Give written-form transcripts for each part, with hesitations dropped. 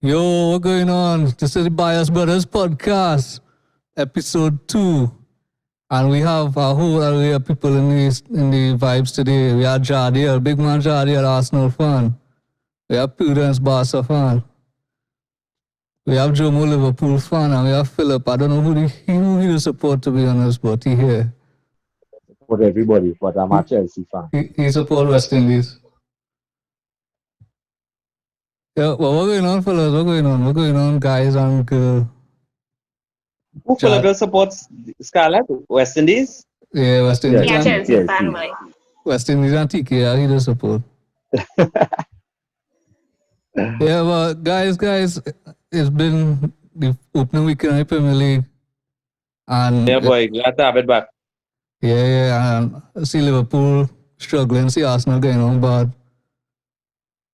Yo, what's going on? This is the Bias Brothers podcast, episode 2. And we have a whole array of people in the vibes today. We have Jadiel, big man Jadiel, Arsenal fan. We have Pruddas, Barca fan. We have Jomo, Liverpool fan. And we have Phillip. I don't know who he support, to be honest, but he here. For everybody, but I'm a Chelsea fan. He support West Indies. Yeah, well, what's going on, fellas? What's going on? What's going on, guys and girls? Who Phillip supports Scarlet? West Indies? Yeah, West Indies. Yeah, and- Chelsea Chelsea. fan, boy. West Indies and TKR, he does support. Yeah, but guys, it's been the opening weekend of the Premier League. And Yeah, boy. Glad to have it back. and see Liverpool struggling, see Arsenal going on bad.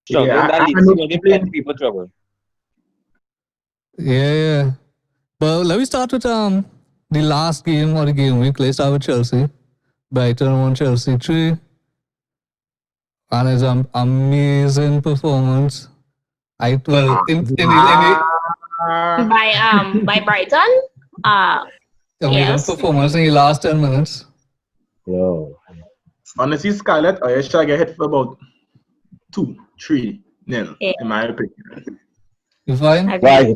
Struggling Yeah, that I leads know to give plenty people trouble. Yeah. But let me start with the last game of the game week. Let's start with Chelsea. Brighton won Chelsea 3. And it's an amazing performance. In the By Brighton. amazing Yes. performance in the last 10 minutes. Yo. Honestly, Scarlett, I should get hit for about 2-3 nil, Yeah. in my opinion. You fine? Why?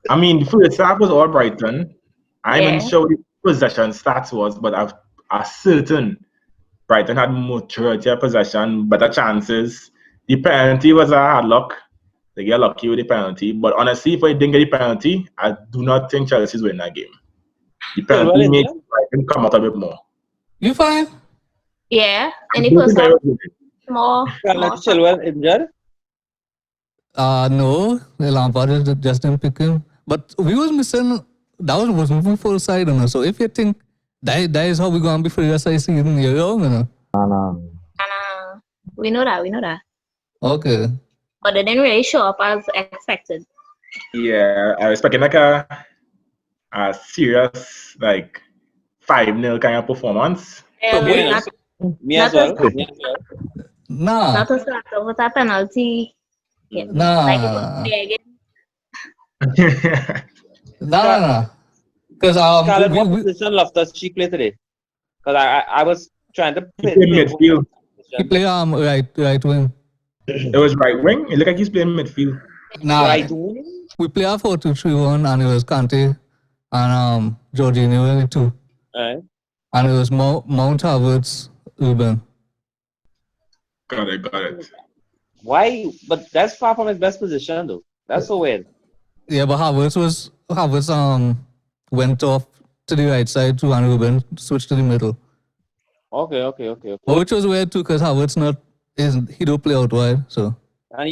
I mean, the first half was all Brighton. I'm Yeah. not sure what the possession stats was, but I'm certain Brighton had majority of possession, better chances. The penalty was a hard luck. They get lucky with the penalty. But honestly, if I didn't get the penalty, I do not think Chelsea's winning that game. The penalty well, made yeah. Brighton come out a bit more. You fine? Yeah. And I the don't first think I half, was winning. more. Scarlet Chilwell injured. No, the Lampard just didn't pick him. But we was missing. That was moving full side, you know. So if you think that is how we're gonna be for the rest of the season, you're wrong, you know. We know that. Okay. But they didn't really show up as expected. Yeah, I was expecting like a serious like 5-0 kind of performance. Yeah, Not, Me as Not well. as- Me as well. Nah. not to start off with a penalty. Yeah. Nah. Like it was big. Nah. Because Scarlet, what we position Loftus Cheek play today? Because I was trying to He played midfield. play right wing. It was right wing. It looked like he's playing midfield. Nah. Right wing? We play a 4-2-3-1 and it was Kante and Jorginho in the 2. Alright. And it was Mount Havertz, Ruben. Got it. Why? But that's far from his best position, though. That's so weird. Yeah, but Havertz went off to the right side to and Ruben switched to the middle. Okay. Which was weird too, because Havertz he don't play out wide, so And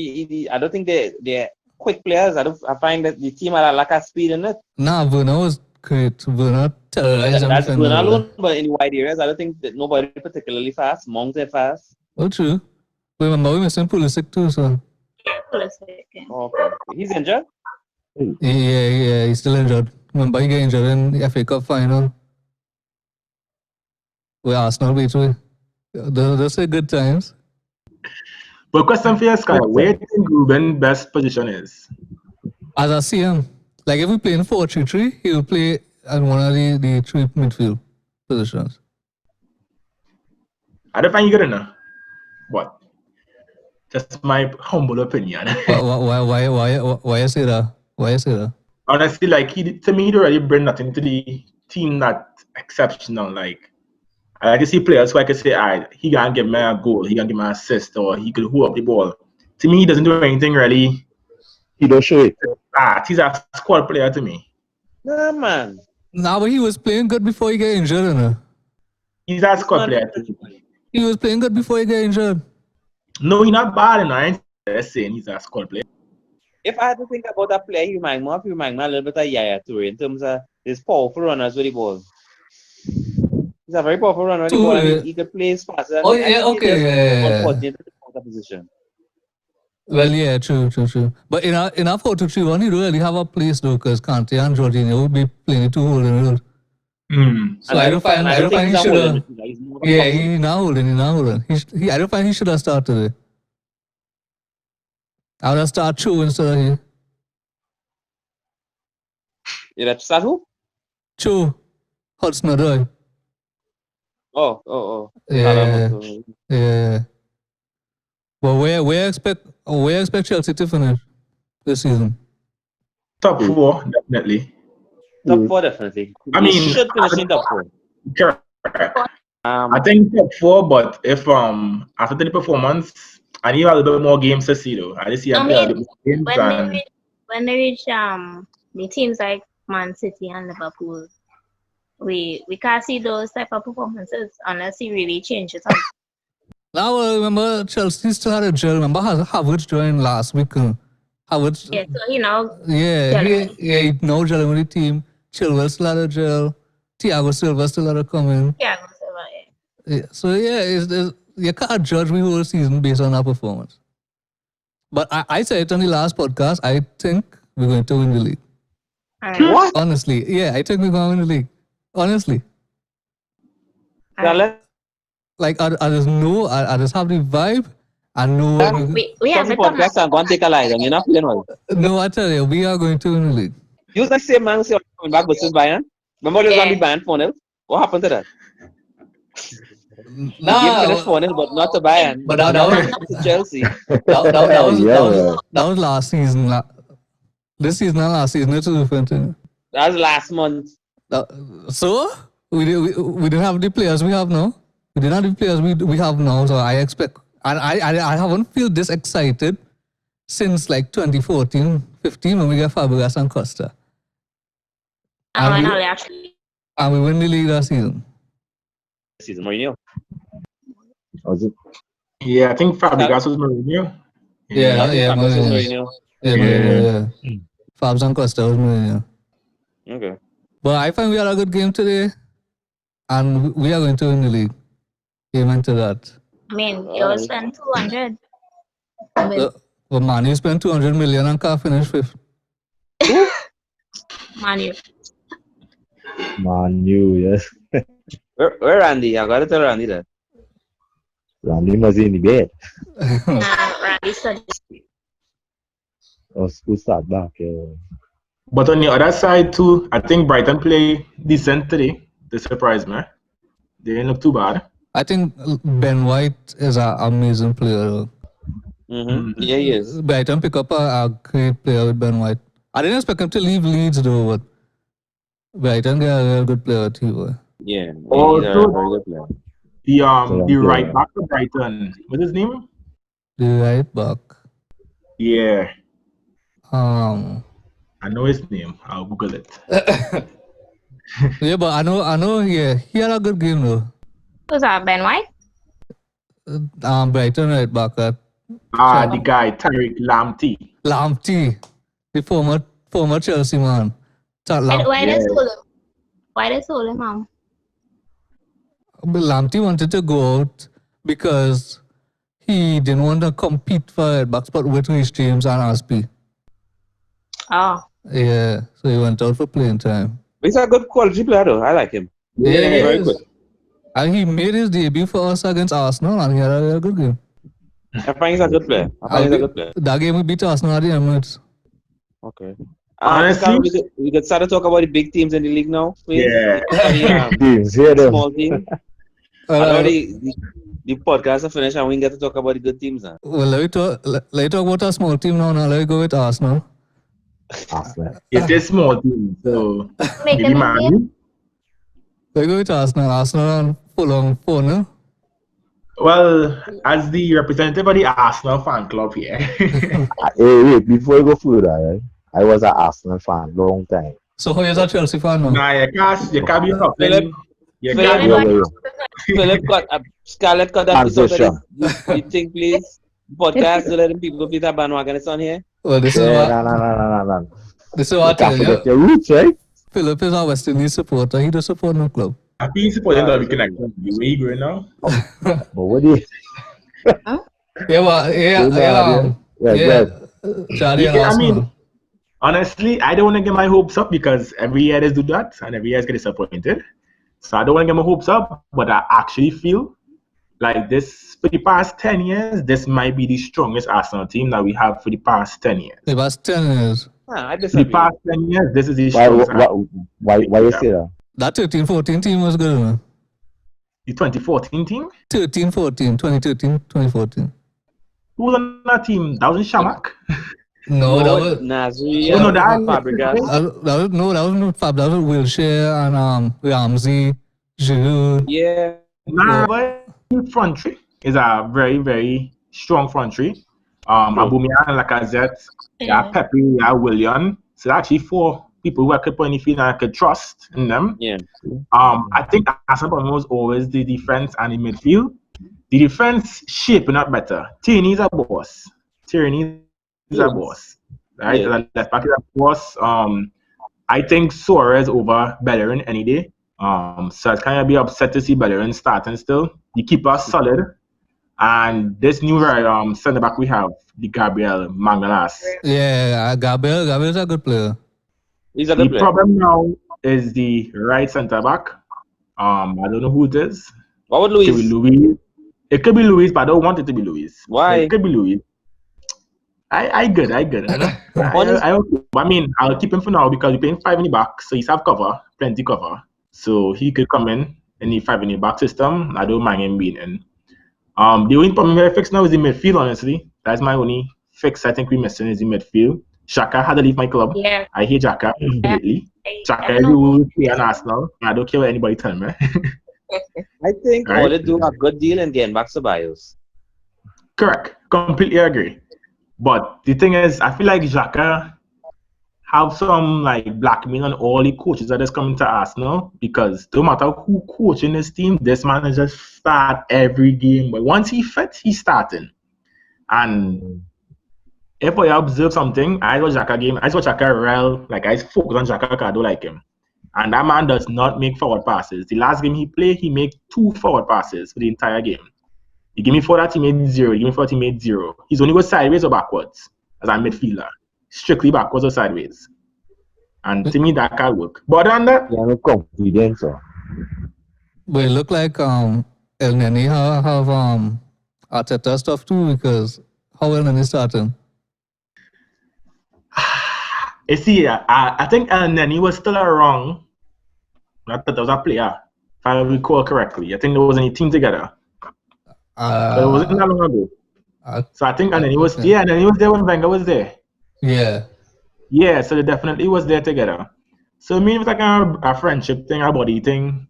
I don't think they're quick players. I find that the team had a lack of speed in it. nah, Werner was great. Werner terrorized them That's defender. Bruno alone, but in wide areas, I don't think that nobody particularly fast. Mounted fast. Oh, true. But remember, we missing Pulisic too, so Okay. He's injured? yeah, he's still injured. Remember, he got injured in the FA Cup final. Where Arsenal beat we. Those are good times. But question for you, Sky, where do you think Ruben's best position is? As I see him, like if we play in 4-3-3, he will play at one of the 3 midfield positions. I don't find you good enough. What? Just my humble opinion. Why you say that? Why you say that? Honestly, like to me, he don't really bring nothing to the team that exceptional. Like I like to see players who I could say, alright, he can give me a goal, he can give me an assist, or he could hold up the ball. To me, he doesn't do anything really. He don't show it. He's a squad player to me. Nah, man. Nah, but he was playing good before he got injured, you know. He's a squad player to me. He was playing good before he got injured. No, he's not bad, and I ain't saying he's a squad player. If I had to think about that player, he remind me a little bit of Yaya Toure in terms of his powerful runners with the ball. He's a very powerful runner with the ball. And he could play fast. Oh, yeah, okay, yeah. Unfortunate position. Well, yeah, true. But in our 4-2-3-1, he don't really have a place though, because Kante and Jorginho would be playing the 2 holding role. So And I don't find he should have. He's more Yeah, he's not holding. I don't find he should have started it. I would start Cho instead of him. You let start who? Cho. Hudson-Odoi. Oh. Yeah. Salah, Yeah. But where expect Chelsea to finish this season? Top 4, definitely. Top 4 definitely. I You mean, should finish in top 4. correct. I think top 4, but if after the performance, I need a little bit more games to see though. I just see a I little mean, bit more games when they reach the teams like Man City and Liverpool, we can't see those type of performances unless he really changes up. Now I remember Chelsea still had a gel. Remember Havertz joined last week. Havertz. Yeah, so Yeah, gelling. he no gelling with the team. Chilwell still had a gel. Thiago Silva still had a comment. Yeah, Yeah, so yeah, you can't judge me whole season based on our performance. But I said it on the last podcast. I think we're going to win the league. What? Honestly, yeah, I think we're going to win the league. Honestly, Salah? like I just know, I just have the vibe. I know. we have Chelsea it on podcast and go and take a lie down. You're not playing well. No, I tell you, we are going to win the league. Use the same man who said coming back versus Bayern. Remember they was going to be Bayern 4-0? What happened to that? The game finished 4-0, but not to Bayern. But that was to Chelsea. that was last season. This season and last season, it's a different thing. That was last month. So we didn't have the players we have now. We didn't have the players we have now. So I expect, and I haven't feel this excited since like 2014, 15 when we got Fabregas and Costa. And we win the league that season. Season Mourinho. Was it? Yeah, I think Fabregas was Mourinho. Yeah, Mourinho. Yeah. Fabs and Costa was Mourinho. Okay. But I find we had a good game today, and we are going to win the league. Amen to that. I mean, you spend 200. But Manu spent 200 million and can't finish fifth. Manu. Yes. Where Randy? I gotta tell Randy that. Randy was in the bed. Randy suggested. School start back. But on the other side too, I think Brighton play decent today. They surprised me. They didn't look too bad. I think Ben White is an amazing player. Mm-hmm. Yeah, he is. Brighton pick up a great player with Ben White. I didn't expect him to leave Leeds though, but Brighton get a real good player too. Yeah, he's a very good player. The right back of Brighton, what's his name? The right back. Yeah. I know his name. I'll Google it. Yeah, but I know. Yeah, he had a good game though. Who's that? Ben White? Brighton right back. The guy Tariq Lamptey. The former Chelsea man. Why they sold him? Why they sold him? Lamptey wanted to go out because he didn't want to compete for right back spot with Reece James and Aspi. Oh. Yeah, so he went out for playing time. He's a good quality player though. I like him. Yeah, very good. And he made his debut for us against Arsenal and he had a good game. I find he's a good player. That game we beat Arsenal at the Emirates. Okay. Honestly, we could start to talk about the big teams in the league now, please. Yeah. Small team. The podcast is finished and we can get to talk about the good teams now. Well, let me talk about a small team now. Now let me go with Arsenal. It's a small team, so maybe Man. Let me go with Arsenal. Arsenal and Fulham 4-0. Well, as the representative of the Arsenal fan club here. Wait, before you go further, right? I was an Arsenal fan long time. So who is a Chelsea fan now? Nah, you can't be up. Phillip got a Scarlett got that episode that you think, please? Podcast to let people please have bandwagon. It's on here. Well, this is No. This is what I tell you. Your roots, right? Phillip is a West Indies supporter. He does support no club. I think supporting that we can actually be where you going now. But what do you? Jadiel, I mean, honestly, I don't want to get my hopes up because every year they do that and every year I get disappointed. So I don't want to get my hopes up, but I actually feel like this for the past 10 years, this might be the strongest Arsenal team that we have for the past 10 years. The past 10 years. I For the disagree. past 10 years, this is the Why strongest why you say that? That 13-14 team was good, man. The 2014 team? 13-14, 2013, 2014. Who was on that team? That was Shamak. No, that was... Nasri, Oh, no, that- Fabregas. That was not Fab. That was Wilshere and Ramsey, Giroud. Yeah. Nah, but front three is a very, very strong front three. Aubameyang, Lacazette, Yeah. Pepe, Willian. So actually 4 people who I could put in the field and I could trust in them. Yeah. I think Arsenal problem was always the defense and the midfield. The defense shaping up better. Tierney's a boss. Right? Yeah. Left back is a boss. I think Suarez over Bellerin any day. So it's kind of be upset to see Bellerin starting still. The keeper solid. And this new centre back we have, the Gabriel Mangalas. Yeah, Gabriel's a good player. He's a The good player. problem now is the right centre back. I don't know who it is. What would It could be Luis? Luis. It could be Luis, but I don't want it to be Luis. Why? It could be Luis. I good. I mean, I'll keep him for now because we're paying 5 in the back, so he's have cover, plenty cover. So he could come in the 5 in the back system. I don't mind him being in. The only problem we fix now is the midfield, honestly. That's my only fix I think we're missing is the midfield. Xhaka had to leave my club. Yeah. I hate Xhaka completely. I Xhaka don't know. will play an Arsenal. I don't care what anybody tell me. I think Right. all they do a good deal in getting back Ceballos. Correct. Completely agree. But the thing is, I feel like Xhaka have some like blackmail on all the coaches that is coming to Arsenal because no matter who coaching this team, this man is just start every game. But once he fit, he's starting. And if I observe something, I watch Xhaka game. I watch Xhaka real. Like I focus on Xhaka because I don't like him. And that man does not make forward passes. The last game he played, he made 2 forward passes for the entire game. He gave me 4 that he made 0. He gave me 4 that he made 0. He's only go sideways or backwards as a midfielder. Strictly backwards or sideways. And to me, that can't work. But other than that, You have no confidence, sir. But it look like El Neni have Arteta stuff too because how El Neni starting? you see, I think El Neni was still around. Not that there was a player, if I recall correctly. I think there wasn't any team together. But it wasn't that long ago. So I think El Neni was okay. El Neni was there when Wenger was there. Yeah. Yeah, so they definitely was there together. So I mean, it was like a friendship thing, a buddy thing.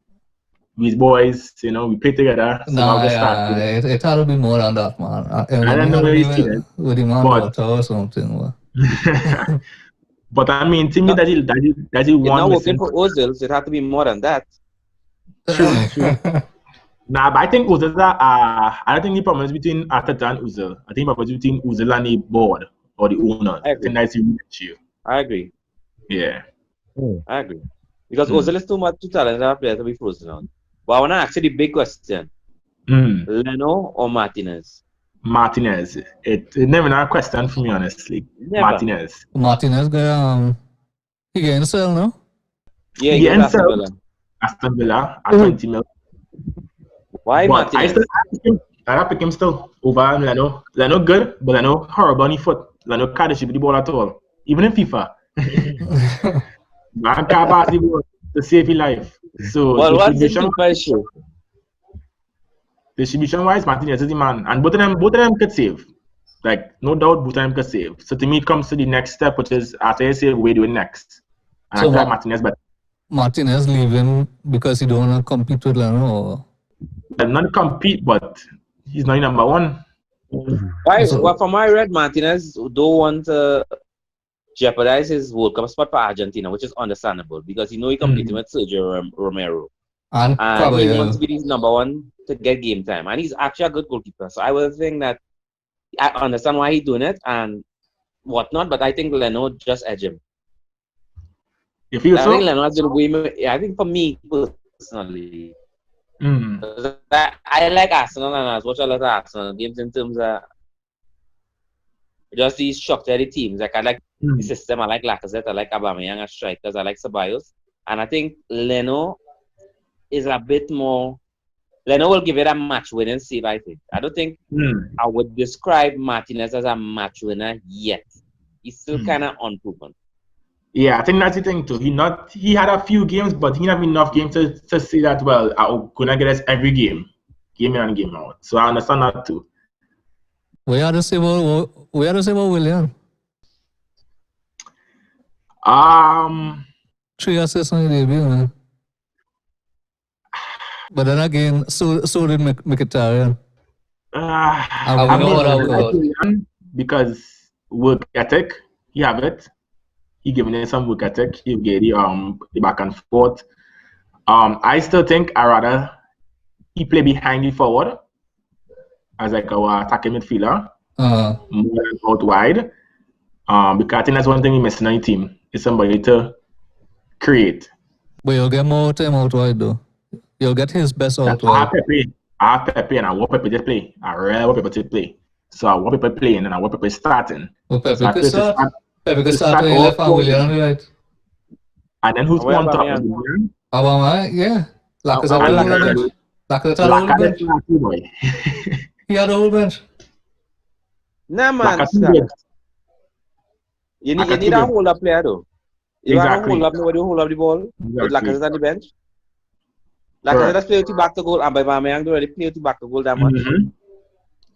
We boys, we play together. So now they start. It had to be more than that, man. I don't know where you see that. With him on But- water or something. But I mean, to me, that is It's one not missing. working for Ozil, so it had to be more than that. True. Nah, but I think Ozil, I don't think the problem is between Arteta and Ozil. I think the problem is between Ozil and the board or the owner. I I agree. think that's the issue. I agree. Yeah. I agree. Because Ozil is too much too talented a player to be frozen on. But I want to ask you the big question. Leno or Martinez? Martinez. It never a question for me, honestly. Never. Martinez. Martinez got he getting sell, no? Yeah, He he goes himself- Aston Villa. Aston Villa at 20 mil. Why But Martinez? I pick him still over Leno. Leno good, but Leno horrible on the foot. Leno can't distribute the ball at all. Even in FIFA. Man can't pass the ball to save his life. So Well, what's the distribution, FIFA issue? distribution wise, Martinez is the man. And both of them could save. Like, no doubt both of them could save. So to me it comes to the next step, which is after you save, what do you do next? And So I feel like what- Martinez better. Martinez leaving because he don't want to compete with Leno. Or... Not compete, but he's not number one. Why? So- Well, from what I read, Martinez don't want to jeopardize his World Cup spot for Argentina, which is understandable because he competing with Sergio Romero. And And probably, he wants to be his number one to get game time. And he's actually a good goalkeeper. So I would think that I understand why he's doing it and whatnot, but I think Leno just edge him. You feel I so? think Leno has been way more, I think for me personally, I like Arsenal and I watch a lot of Arsenal games in terms of just these structured teams. Like I like the system, I like Lacazette, I like Aubameyang as strikers, I like Ceballos. And I think Leno is a bit more Leno will give it a match winning save, I think. I don't think I would describe Martinez as a match winner yet. He's still kind of unproven. Yeah, I think that's the thing too. He had a few games, but he didn't have enough games to say that, well, I'm gonna get us every game in and game out. So I understand that too. We had to say about William. 3 assists on the debut, man. But then again, so did Mkhitaryan. I know what I would like Willian because work ethic, he have it. He giving it some work ethic. He get the back and forth. I still think I rather he play behind the forward as like our attacking midfielder, more than out wide. Because I think that's one thing we missing on the team is somebody to create. But you'll get more time out wide though. You'll get his best out wide. I have Pepe and I want Pepe to play. I really want Pepe to play. So I want Pepe playing and I want Pepe starting. Well, Pepe So could start. Pepe could start when he left and Willian on the right. And then who's on top of Aubameyang? Willian? Yeah. Lacazette had a whole bench. Lacazette had a whole bench. He had a whole bench. Nah, man. You need a hold up player though. You have a hold up, nobody hold up the ball. With Lacazette on the bench. Lacazette has played to back to goal, and by Aubameyang don't really play to back to goal that much.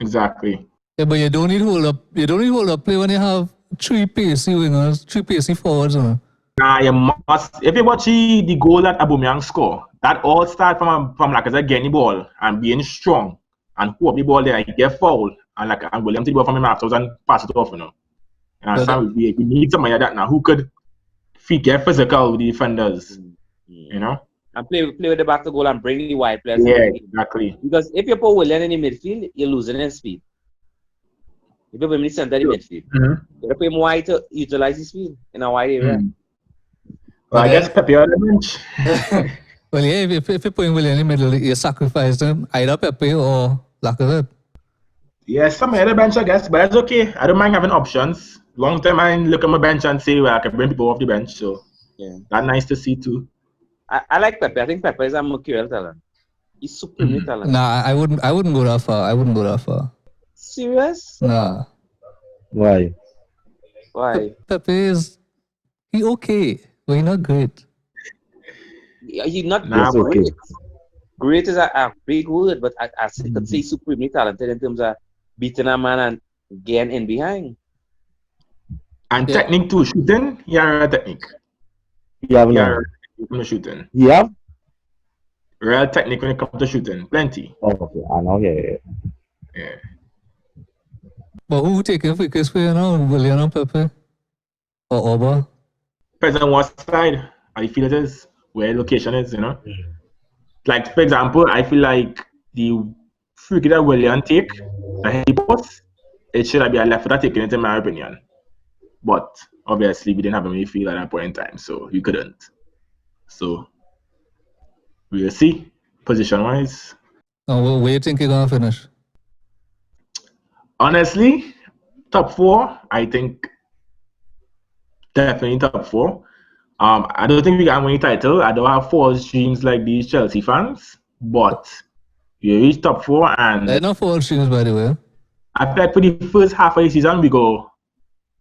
Exactly. Yeah, but you don't need hold up. You don't need hold up play when you have 3 pacey wingers, 3 pacey forwards. Nah, you must. If you watch the goal that Aubameyang score, that all start from Lacazette getting the ball and being strong and hope the ball there, he get foul and William take the ball from him afterwards and pass it off. We need somebody like that now who could get physical with the defenders. And play with the back to goal and bring the wide players. Yeah, exactly. Because if you put Willian in the midfield, you're losing in speed. If you put him in the center of the midfield, you put him wide to utilize his speed in a wide area. Well, I guess Pepe on the bench. Well, yeah, if you put Willian in the middle, you sacrifice them, either Pepe or Lacazette. Yeah, some other bench, I guess, but it's okay. I don't mind having options. Long time I look at my bench and say, well, I can bring people off the bench. So, yeah, that's nice to see too. I like Pepe. I think Pepe is a mercurial talent. He's supremely talented. Nah, I wouldn't go that far. Serious? Nah. Why? Pepe is okay, but he's not great. He's not great. Okay. Great is a big word, but I could say supremely talented in terms of beating a man and getting in behind. And technique too, shooting, yeah, technique. From the shooting. Yeah. Real technique when it comes to shooting. Plenty. Oh, okay. I know, yeah. But who taking focus for you now? Willian or Pepe? Or Oba? Depends on what side I feel it is, where the location is, Like, for example, I feel like the free kick that Willian take, that he posts, it should be a left footer taking it in my opinion. But obviously we didn't have a midfield at that point in time, so we couldn't. So we'll see, position-wise. Where do you think you're going to finish? Honestly, top 4, I think definitely top 4. I don't think we got any title. I don't have 4 streams like these Chelsea fans, but we reach top 4 and... They're not 4 streams, by the way. I feel like for the first half of the season, we go,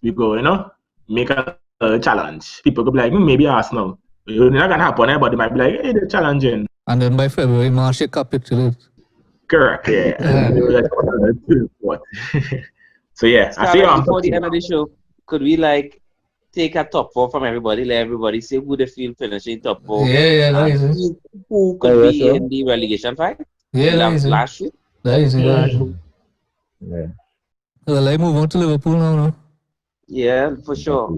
make a challenge. People could be like, maybe Arsenal. It's not going to happen, but they might be like, hey, they're challenging. And then by February, March, you capitulate. Correct, yeah. So, yeah. I see before the end of the show, could we, take a top 4 from everybody? Let everybody say who they feel finishing top 4. Yeah, that is it. Who could be in the relegation fight? Yeah, that is last year. That is it. Yeah. Well, I move on to Liverpool now. Yeah, for sure.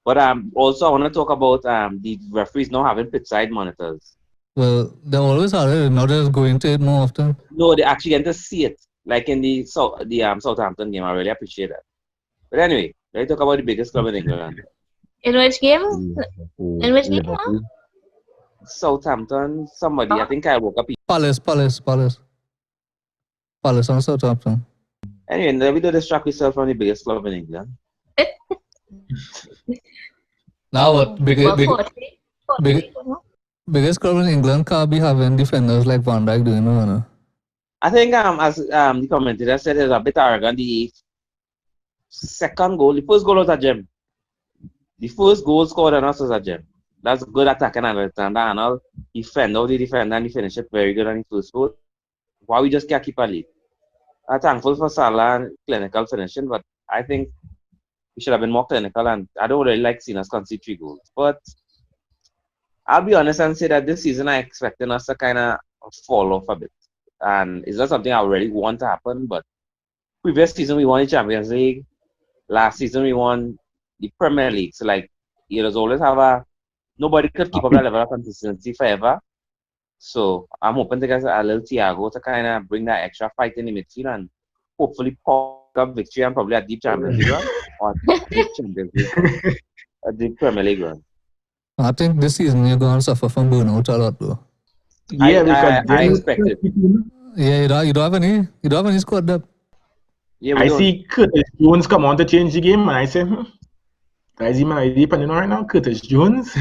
But also I want to talk about the referees now having pitch side monitors. Well, they always had it. Now they're going to it more often. No, they actually get to see it. Like in the Southampton game. I really appreciate that. But anyway, let's talk about the biggest club in England. In which game? In which game? Southampton. Somebody. I think I woke up. Palace on Southampton. Anyway, let me do distract yourself from the biggest club in England. Now what? Biggest problem in England can't be having defenders like Van Dijk doing, no? I think as the commentator said, it's a bit arrogant. The second goal, the first goal was a gem. The first goal scored on us was a gem. That's good attacking and Alexander Arnold. He fend out the defender and he finished it very good on the first goal. Why we just can't keep a lead? I'm thankful for Salah and clinical finishing, but I think we should have been more clinical, and I don't really like seeing us concede 3 goals. But I'll be honest and say that this season I expecting us to kind of fall off a bit. And it's not something I really want to happen, but previous season we won the Champions League. Last season we won the Premier League. So like you just always have nobody could keep up that level of consistency forever. So I'm hoping to get a little Thiago to kind of bring that extra fight in the midfield and hopefully pop up victory and probably a deep Champions League run or a deep Premier League run. I think this season you're going to suffer from burnout a lot, though. Yeah, I expect it. Yeah, you don't have any squad depth. Yeah, I see Curtis Jones come on to change the game, and I say, is he my depending right now? Curtis Jones.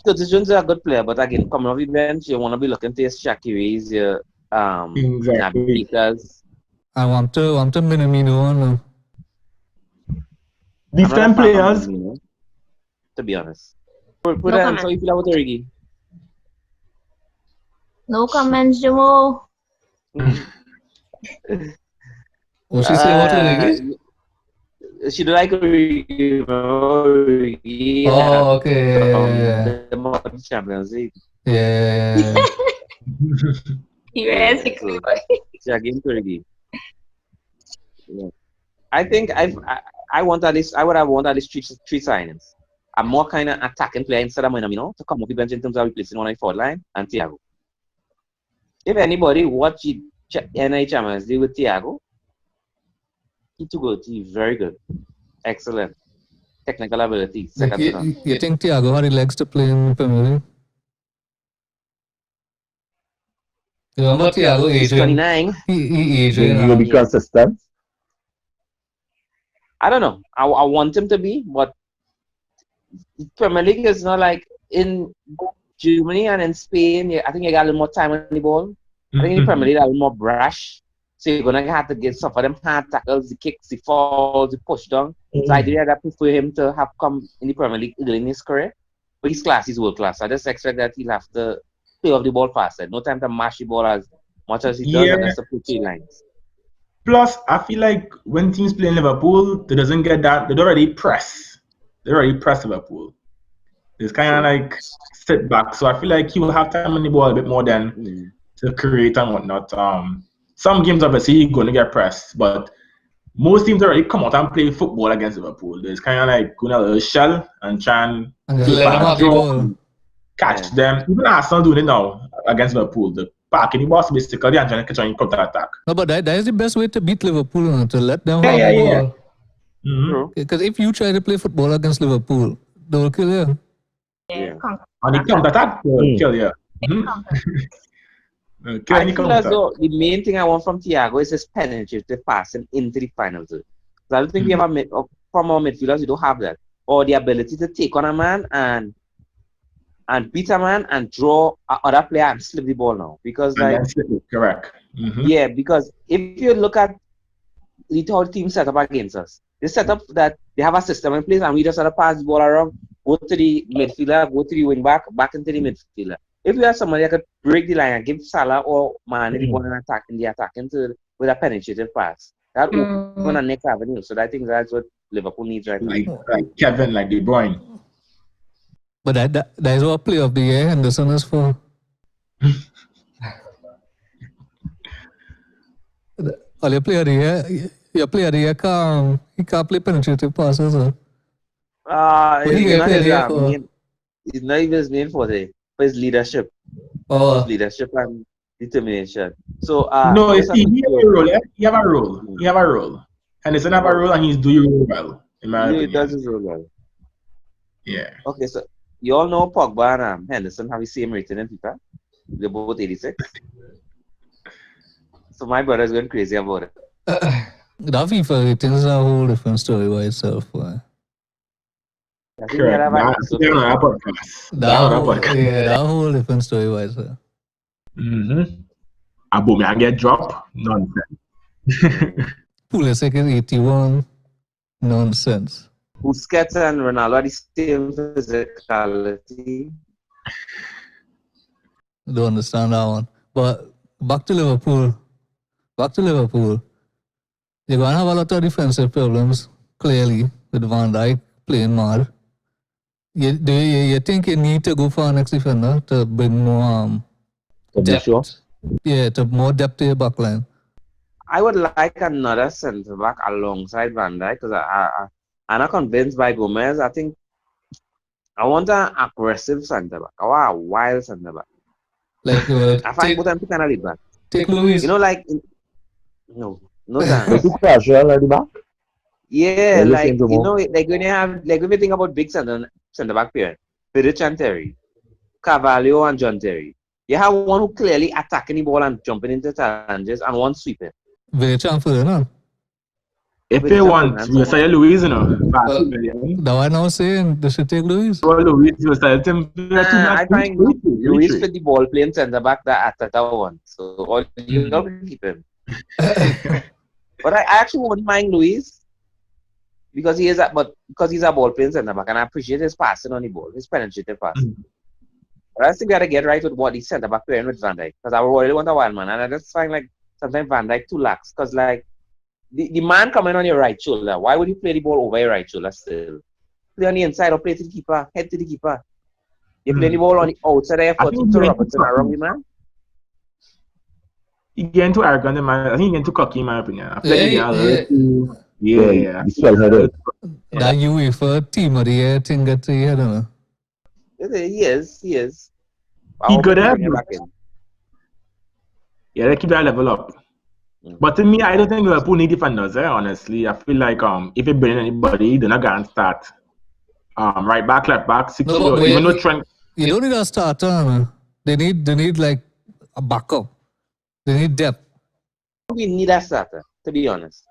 Curtis Jones is a good player, but again, coming off the bench, you want to be looking to his Shakiris, your Exactly. Nabitas. I want to Minamino on. Different players. To be honest. Put on, so you feel about Origi? No comments, Jomo. What she say about Origi? She don't like Origi. Oh, okay. The Champions League. Yeah. Yes, She against Origi. Yeah. I think I want at least I would have wanted at least three signings. A more kind of attacking player instead of Minamino to come off the bench in terms of replacing one on the forward line and Thiago. If anybody watch the NI Champions League with Thiago, he too good. He's very good. Excellent. Technical ability. Like you think Thiago had the legs to play in the Premier League? You remember Thiago He's 29. He He will be consistent. I don't know. I want him to be, but Premier League is not like in Germany and in Spain. I think you got a little more time on the ball. I think in the Premier League, a little more brash. So you're going to have to get some of them hard tackles, the kicks, the falls, the push down. So I did prefer him to have come in the Premier League early in his career. But his class is world class. I just expect that he'll have to play off the ball faster. No time to mash the ball as much as he does and just to put 3 lines. Plus, I feel like when teams play in Liverpool, they doesn't get that. They don't already press. They already press Liverpool. It's kind of like sit back. So I feel like he will have time on the ball a bit more than to create and whatnot. Some games obviously he's going to get pressed, but most teams already come out and play football against Liverpool. There's kind of like going a little shell and try and catch them. Even Arsenal doing it now against Liverpool. The parking the ball basically and trying to catch on counter attack. No, but that is the best way to beat Liverpool, to let them have the ball. Because if you try to play football against Liverpool, they will kill you. Yeah. On the counter attack, they will kill you. I feel as though the main thing I want from Thiago is his penetrative passing into the final third. So I don't think we have from our midfielders, we don't have that. Or the ability to take on a man and beat a man and draw other player and slip the ball now. Because correct. Yeah, because if you look at how the team set up against us, they set up that they have a system in place and we just have to pass the ball around, go to the midfielder, go to the wing back into the midfielder. If you have somebody that could break the line and give Salah or Mane the ball and attacking with a penetrative pass, that open a next avenue. So I think that's what Liverpool needs right now. Like Kevin, like De Bruyne. But that is what play of the year Henderson is for. All your player of the year he can't play penetrative passes. He's not even his main forte, but his leadership. His leadership and determination. So no, he have a role. Yeah? He have a role. Henderson have a role and he's doing really well. In my opinion. He does his role well. Yeah. Okay, so you all know Pogba and Henderson have the same rating in FIFA. They're both 86. So my brother's going crazy about it. That FIFA rating is a whole different story by itself. I think we had Correct. an That's episode for another that. podcast. That's another podcast. Yeah, that whole different story, wise. Mm-hmm. Abome get drop. Nonsense. Pulisic is 81. Nonsense. Busquets and Ronaldo are the same physicality. Don't understand that one. But back to Liverpool. You're going to have a lot of defensive problems, clearly, with Van Dijk playing mad. You think you need to go for an next defender to bring more To be depth? sure. Yeah, to more depth to your backline. I would like another centre back alongside Van Dijk because I'm not convinced by Gomez. I think I want an aggressive centre back. I want a wild centre back. Like, I find both of them to kind of lead back. take Luis. You know, like no They thanks. took pressure at the back. Yeah, Well, like listen to you Mo. know, like when you have like when you think about big centre back pair, Phillip and Terry, Carvalho and John Terry. You have one who clearly attacking the ball and jumping into challenges, and one sweeping. Very champion, no? If With they John want, and we'll so say on. Luis, you know. That one I was saying, they should take Luis. Luis, we'll say him. I find Luis fit the ball playing centre back that Atata one. So all you got to keep him. But I actually wouldn't mind Luis because he's a ball playing centre back, and I appreciate his passing on the ball, his penetrative passing. But I think we got to get right with what the centre back playing with Van Dijk because I really want a wild man, and I just find like sometimes Van Dijk too lax because like the man coming on your right shoulder, why would you play the ball over your right shoulder still? Play on the inside or play to the keeper, head to the keeper. You play the ball on the outside of your foot to Robertson around the man. He getting too arrogant, man. I think he getting too cocky, in my opinion. I feel like he getting a little too. Yeah. He's swell-headed. That UEFA team of the year thing get to you, I don't know. He is. He good at bring him it. back in. Yeah, they keep that level up. But to me, I don't think Liverpool need defenders. Honestly, I feel like if you bring anybody, they're not gonna start. Right back, left back, six. No, but Even though Trent. You don't need a starter, man. They need like a backup. They need depth. We need a starter, to be honest.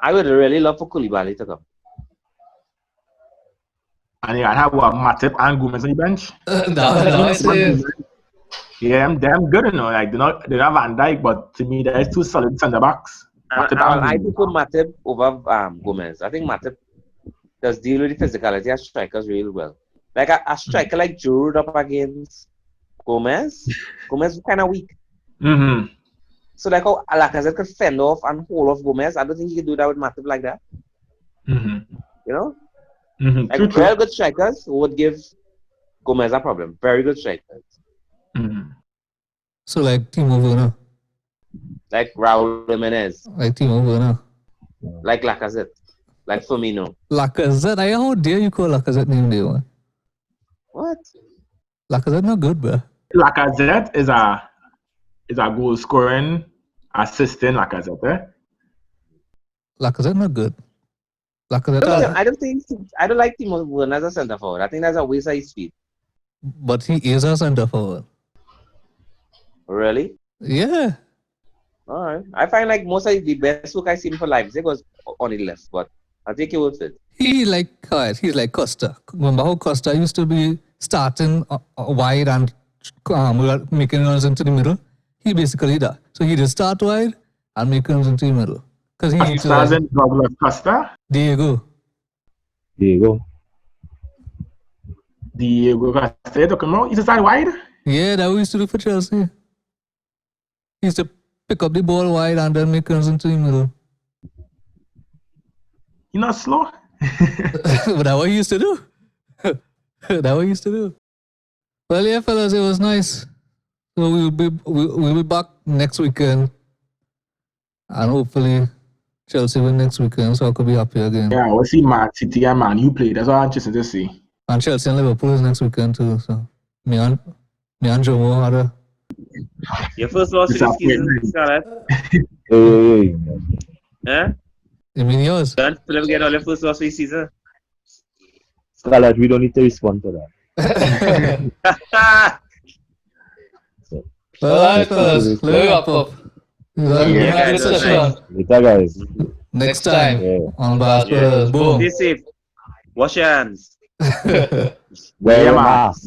I would really love for Koulibaly to come. And you have what, Matip and Gomez on the bench. That was it. Yeah, them good, you know. Like they're not Van Dijk, but to me, there's two solid centre backs. I prefer Matip over Gomez. I think Matip does deal with the physicality of strikers really well. Like a striker like Giroud up against Gomez is kind of weak. Mm-hmm. So like how Lacazette could fend off and hold off Gomez, I don't think he can do that with Matip like that. Mm-hmm. You know? Mm-hmm. Like very good strikers would give Gomez a problem. Very good strikers. Mm-hmm. So like Timo Werner. Like Raul Jimenez. Like Timo Werner. Like Lacazette. Like Firmino. Lacazette. How dare you call Lacazette name day one? What? Lacazette not good, bro. Lacazette is a goal scoring assistant Lacazette. Lacazette not good. Lacazette. I don't like Timo Werner as a centre forward. I think that's a waste of his speed. But he is a centre forward. Really? Yeah. Alright. I find like most of the best work I seen for Leipzig was on the left, but I think it was it. He's like Costa. Remember how Costa used to be starting wide and making runs into the middle? He basically that. So he did start wide and make runs into the middle. Because he needs to. Douglas Costa. Diego Costa, you talking about? He's a side wide? Yeah, that we used to do for Chelsea. He used to pick up the ball wide and then make runs into the middle. He's not slow. But that's what he used to do. Well, yeah, fellas, it was nice. So we'll be back next weekend. And hopefully Chelsea win next weekend, so I could be happy again. Yeah, we'll see Man City and Man U play. That's what I'm interested to see. And Chelsea and Liverpool is next weekend too. So me and Jomo had a. Your first loss for the season, Scarlett? Hey. Yeah? You mean yours? Don't Phillip get all your first loss for the season? Scarlett, we don't need to respond to that. Well, alright, fellas. Let me wrap up. Yeah, Good session. Later, guys. Next time Yeah. on Basketball. Boom. Be safe. Wash your hands. Wear Yeah, a man. mask.